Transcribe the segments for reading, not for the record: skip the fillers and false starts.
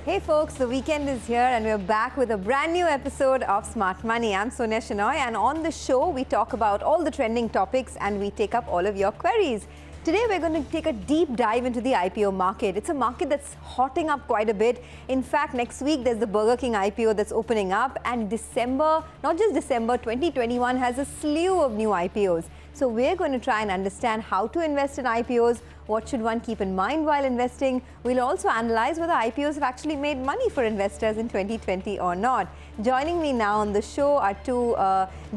Hey folks, the weekend is here and we're back with a brand new episode of Smart Money. I'm Sonia Shenoy, and on the show we talk about all the trending topics and we take up all of your queries. Today we're going to take a deep dive into the IPO market. It's a market that's hotting up quite a bit. In fact, next week there's the Burger King IPO that's opening up, and December, not just December, 2021 has a slew of new IPOs. So we're going to try and understand how to invest in IPOs, what should one keep in mind while investing. We'll also analyze whether IPOs have actually made money for investors in 2020 or not. Joining me now on the show are two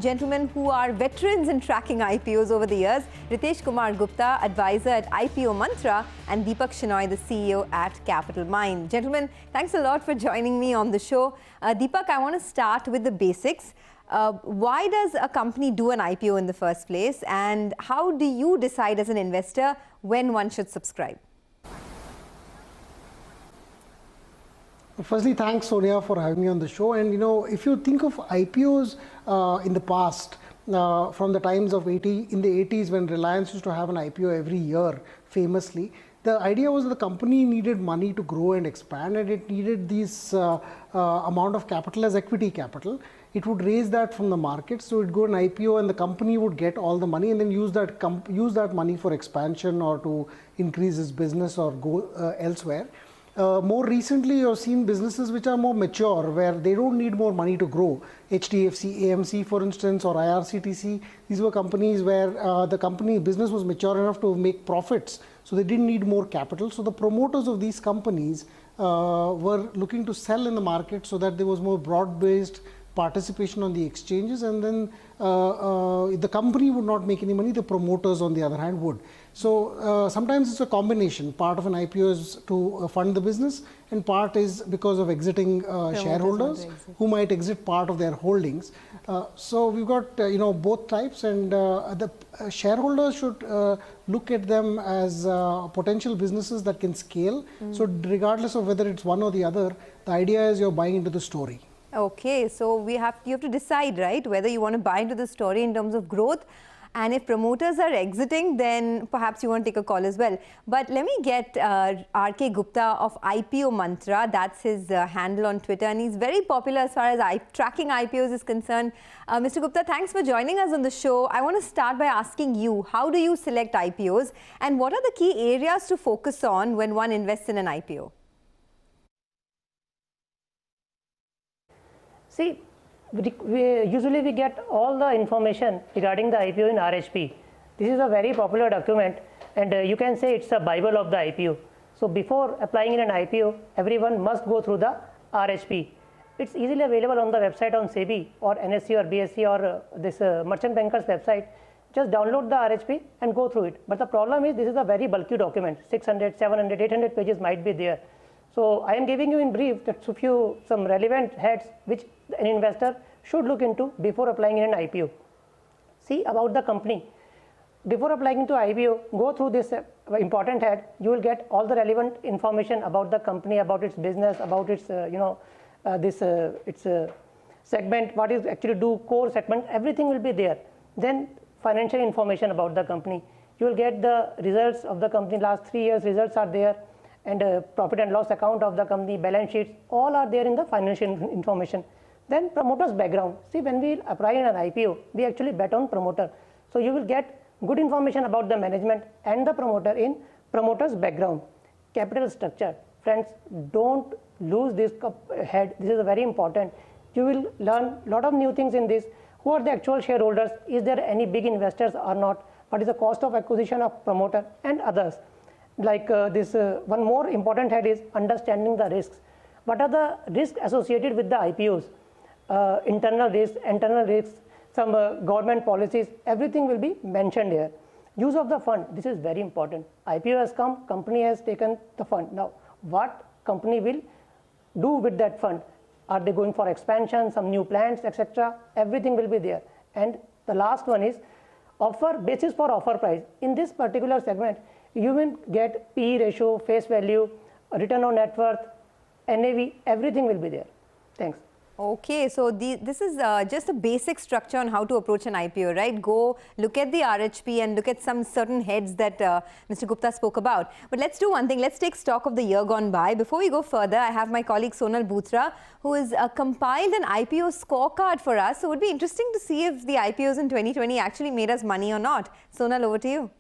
gentlemen who are veterans in tracking IPOs over the years. Ritesh Kumar Gupta, advisor at IPO Mantra, and Deepak Shenoy, the CEO at Capital Mind. Gentlemen, thanks a lot for joining me on the show. Deepak, I want to start with the basics. Why does a company do an IPO in the first place, and how do you decide as an investor when one should subscribe? Firstly, thanks Sonia for having me on the show. And if you think of IPOs in the past, from the times of in the 80s when Reliance used to have an IPO every year, famously, the idea was that the company needed money to grow and expand, and it needed this amount of capital as equity capital. It would raise that from the market, so it would go an IPO and the company would get all the money and then use that money for expansion or to increase its business or go elsewhere. More recently, you've seen businesses which are more mature, where they don't need more money to grow. HDFC, AMC, for instance, or IRCTC, these were companies where the business was mature enough to make profits, so they didn't need more capital. So the promoters of these companies were looking to sell in the market so that there was more broad-based participation on the exchanges, and then the company would not make any money, the promoters on the other hand would. So sometimes it's a combination. Part of an IPO is to fund the business, and part is because of exiting shareholders who might exit part of their holdings. So we've got both types, and the shareholders should look at them as potential businesses that can scale. So regardless of whether it's one or the other, the idea is you're buying into the story. Okay, so you have to decide, right, whether you want to buy into the story in terms of growth, and if promoters are exiting, then perhaps you want to take a call as well. But let me get RK Gupta of IPO Mantra. That's his handle on Twitter, and he's very popular as far as tracking IPOs is concerned. Mr. Gupta, thanks for joining us on the show. I want to start by asking you, how do you select IPOs, and what are the key areas to focus on when one invests in an IPO? See, usually we get all the information regarding the IPO in RHP. This is a very popular document, and you can say it's a Bible of the IPO. So before applying in an IPO, everyone must go through the RHP. It's easily available on the website on SEBI or NSE or BSE or this merchant banker's website. Just download the RHP and go through it. But the problem is this is a very bulky document. 600, 700, 800 pages might be there. So I am giving you in brief that some relevant heads which an investor should look into before applying in an IPO. See about the company. Before applying into IPO, go through this important head. You will get all the relevant information about the company, about its business, about its its segment, what is actually do, core segment. Everything will be there. Then financial information about the company. You will get the results of the company. Last 3 years results are there. And profit and loss account of the company, balance sheets, all are there in the financial information. Then promoter's background. See, when we apply in an IPO, we actually bet on promoter. So you will get good information about the management and the promoter in promoter's background. Capital structure. Friends, don't lose this head. This is very important. You will learn a lot of new things in this. Who are the actual shareholders? Is there any big investors or not? What is the cost of acquisition of promoter and others? Like one more important head is understanding the risks. What are the risks associated with the IPOs? Internal risks, some government policies, everything will be mentioned here. Use of the fund, this is very important. IPO has come, company has taken the fund. Now, what company will do with that fund? Are they going for expansion, some new plans, etc.? Everything will be there. And the last one is basis for offer price. In this particular segment, you will get PE ratio, face value, return on net worth, NAV, everything will be there. Thanks. Okay, so this is just a basic structure on how to approach an IPO, right? Go look at the RHP and look at some certain heads that Mr. Gupta spoke about. But let's do one thing. Let's take stock of the year gone by. Before we go further, I have my colleague Sonal Bhutra, who has compiled an IPO scorecard for us. So it would be interesting to see if the IPOs in 2020 actually made us money or not. Sonal, over to you.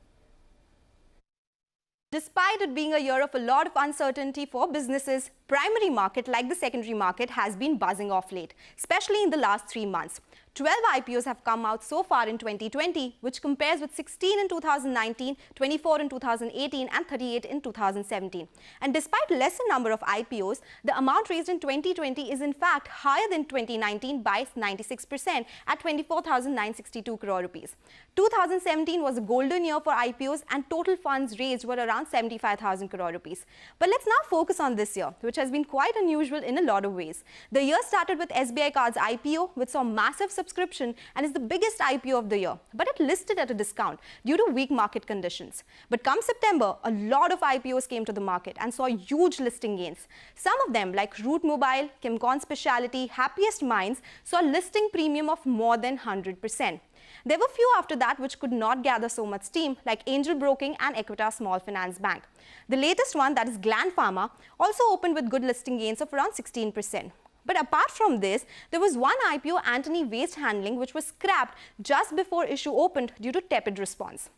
Despite it being a year of a lot of uncertainty for businesses, primary market like the secondary market has been buzzing off late, especially in the last 3 months. 12 IPOs have come out so far in 2020, which compares with 16 in 2019, 24 in 2018 and 38 in 2017. And despite lesser number of IPOs, the amount raised in 2020 is in fact higher than 2019 by 96% at 24,962 crore rupees. 2017 was a golden year for IPOs and total funds raised were around 75,000 crore rupees. But let's now focus on this year, which has been quite unusual in a lot of ways. The year started with SBI Card's IPO, which saw massive subscription and is the biggest IPO of the year, but it listed at a discount due to weak market conditions. But come September, a lot of IPOs came to the market and saw huge listing gains. Some of them like Route Mobile, Kimcon Speciality, Happiest Minds saw listing premium of more than 100%. There were few after that which could not gather so much steam, like Angel Broking and Equitas Small Finance Bank. The latest one, that is Gland Pharma, also opened with good listing gains of around 16%. But apart from this, there was one IPO, Antony Waste Handling, which was scrapped just before issue opened due to tepid response.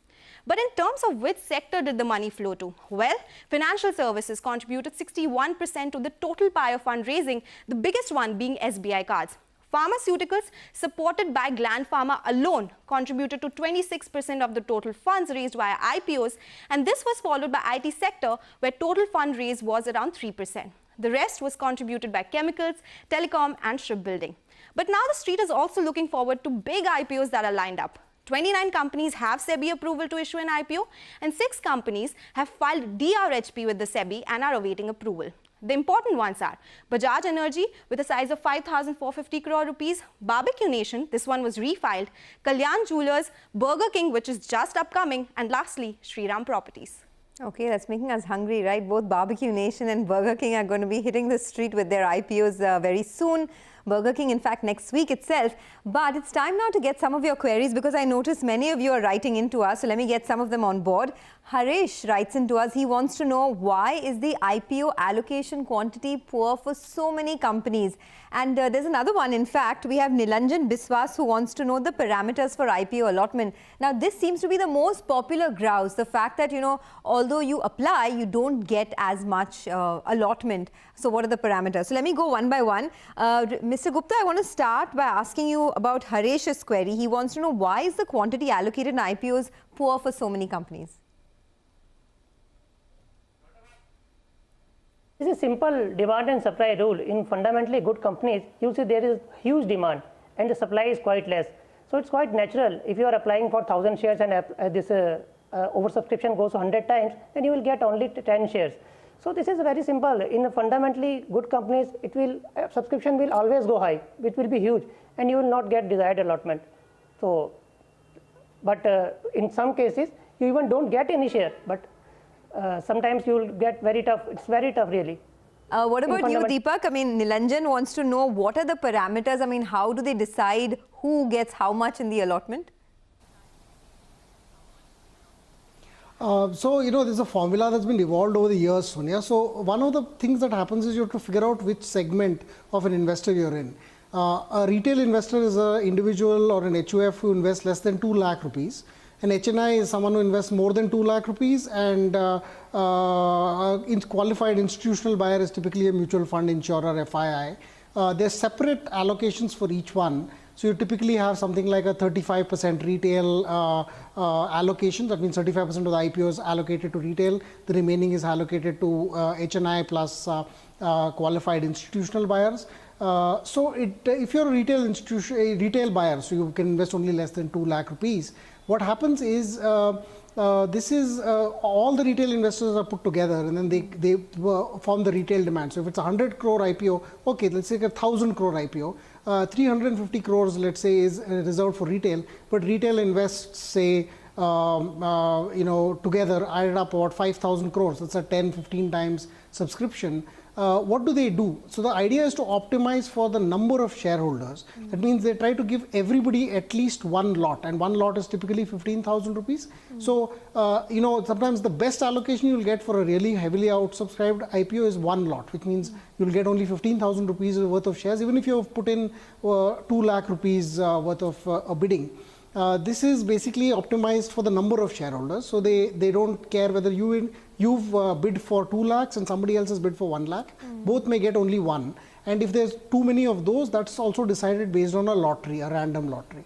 But in terms of which sector did the money flow to? Well, financial services contributed 61% to the total pie of fundraising, the biggest one being SBI Cards. Pharmaceuticals, supported by Gland Pharma alone, contributed to 26% of the total funds raised via IPOs, and this was followed by IT sector, where total fund raised was around 3%. The rest was contributed by chemicals, telecom, and shipbuilding. But now the street is also looking forward to big IPOs that are lined up. 29 companies have SEBI approval to issue an IPO, and 6 companies have filed DRHP with the SEBI and are awaiting approval. The important ones are Bajaj Energy with a size of 5,450 crore rupees, Barbecue Nation, this one was refiled, Kalyan Jewelers, Burger King, which is just upcoming, and lastly, Shriram Properties. Okay, that's making us hungry, right? Both Barbecue Nation and Burger King are going to be hitting the street with their IPOs very soon. Burger King, in fact, next week itself. But it's time now to get some of your queries, because I notice many of you are writing into us. So let me get some of them on board. Harish writes into us. He wants to know, why is the IPO allocation quantity poor for so many companies? And there's another one. In fact, we have Nilanjan Biswas, who wants to know the parameters for IPO allotment. Now, this seems to be the most popular grouse. The fact that, you know, although you apply, you don't get as much allotment. So what are the parameters? So let me go one by one. Mr. Gupta, I want to start by asking you about Harish's query. He wants to know, why is the quantity allocated in IPOs poor for so many companies? This is simple demand and supply rule. In fundamentally good companies, you see there is huge demand and the supply is quite less. So it's quite natural. If you are applying for 1,000 shares and this oversubscription goes 100 times, then you will get only 10 shares. So this is very simple. In fundamentally good companies, it will subscription will always go high. It will be huge, and you will not get desired allotment. So, but in some cases, you even don't get any share. But sometimes you will get very tough. It's very tough, really. What about you, Deepak? I mean, Nilanjan wants to know, what are the parameters? I mean, how do they decide who gets how much in the allotment? So, you know, there's a formula that's been evolved over the years, Sonia. So, one of the things that happens is you have to figure out which segment of an investor you're in. A retail investor is an individual or an HUF who invests less than 2 lakh rupees. An HNI is someone who invests more than 2 lakh rupees, and qualified institutional buyer is typically a mutual fund, insurer, FII. There's separate allocations for each one. So you typically have something like a 35% retail allocation. That means 35% of the IPO is allocated to retail. The remaining is allocated to HNI plus qualified institutional buyers. So if you're a retail buyer, so you can invest only less than 2 lakh rupees. What happens is this is all the retail investors are put together, and then they form the retail demand. So if it's a 100 crore IPO, okay, let's say a 1,000 crore IPO. 350 crores, let's say, is reserved for retail, but retail invests, say, you know, together added up about 5,000 crores. That's a 10-15 times subscription. what do they do? So the idea is to optimize for the number of shareholders. That means they try to give everybody at least one lot, and one lot is typically 15,000 rupees. So, you know, sometimes the best allocation you'll get for a really heavily outsubscribed IPO is one lot, which means you'll get only 15,000 rupees worth of shares, even if you have put in 2 lakh rupees worth of a bidding. This is basically optimized for the number of shareholders, so they don't care whether you've bid for 2 lakhs and somebody else has bid for 1 lakh. Both may get only one, and if there's too many of those, that's also decided based on a lottery, a random lottery.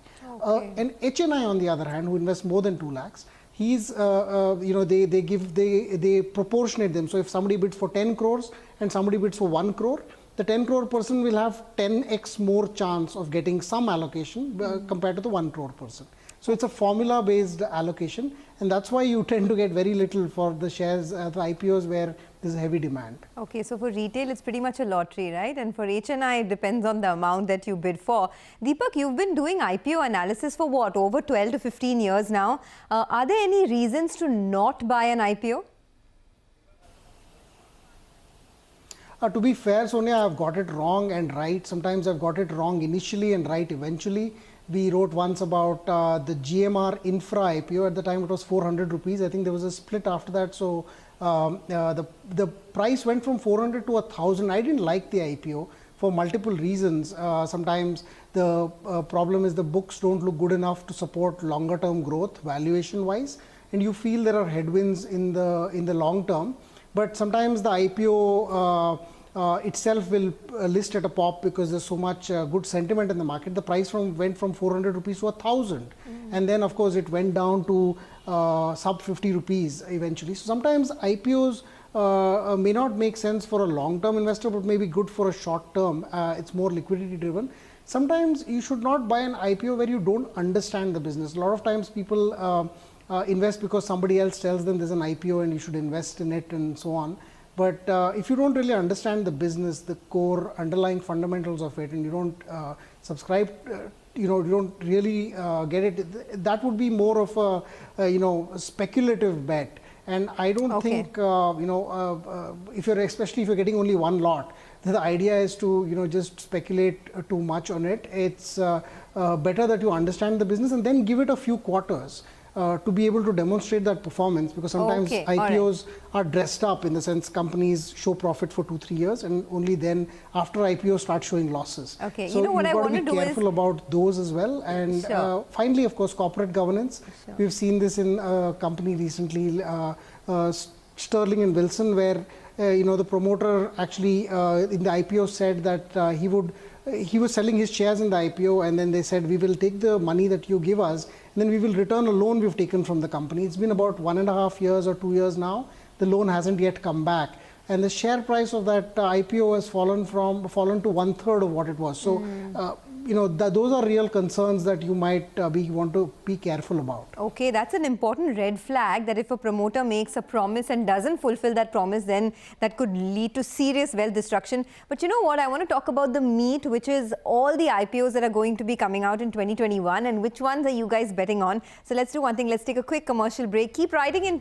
And HNI, on the other hand, who invests more than 2 lakhs, he's you know, they proportionate them. So if somebody bids for 10 crores and somebody bids for 1 crore, the 10 crore person will have 10x more chance of getting some allocation compared to the 1 crore person. So it's a formula based allocation, and that's why you tend to get very little for the shares, the IPOs where there's heavy demand. Okay, so for retail, it's pretty much a lottery, right? And for HNI, it depends on the amount that you bid for. Deepak, you've been doing IPO analysis for what, over 12 to 15 years now. Are there any reasons to not buy an IPO? To be fair, Sonia, I've got it wrong and right. Sometimes I've got it wrong initially and right eventually. We wrote once about the GMR Infra IPO. At the time, it was 400 rupees. I think there was a split after that. So the price went from 400 to 1,000. I didn't like the IPO for multiple reasons. Sometimes the problem is the books don't look good enough to support longer term growth valuation wise, and you feel there are headwinds in the long term. But sometimes the IPO itself will list at a pop because there's so much good sentiment in the market. The price went from 400 rupees to 1,000, and then of course it went down to sub 50 rupees eventually. So sometimes IPOs may not make sense for a long-term investor, but may be good for a short term. It's more liquidity driven. Sometimes you should not buy an IPO where you don't understand the business. A lot of times people invest because somebody else tells them there's an IPO and you should invest in it and so on. But if you don't really understand the business, the core underlying fundamentals of it, and you don't subscribe, you know, you don't really get it, that would be more of a you know, speculative bet. And I don't think, you know, especially if you're getting only one lot, the idea is to, you know, just speculate too much on it. It's better that you understand the business and then give it a few quarters to be able to demonstrate that performance, because sometimes IPOs are dressed up, in the sense companies show profit for 2-3 years and only then after IPO start showing losses. Okay, so you know what I want to do is... be careful about those as well. And finally, of course, corporate governance. We've seen this in a company recently, Sterling and Wilson, where you know, the promoter actually in the IPO said that he was selling his shares in the IPO, and then they said, we will take the money that you give us, and then we will return a loan we've taken from the company. It's been about 1.5 years or 2 years now. The loan hasn't yet come back, and the share price of that IPO has fallen to 1/3 of what it was. So you know, those are real concerns that you might want to be careful about. Okay, that's an important red flag, that if a promoter makes a promise and doesn't fulfill that promise, then that could lead to serious wealth destruction. But you know what, I want to talk about the meat, which is all the IPOs that are going to be coming out in 2021, and which ones are you guys betting on? So let's do one thing, let's take a quick commercial break. Keep writing in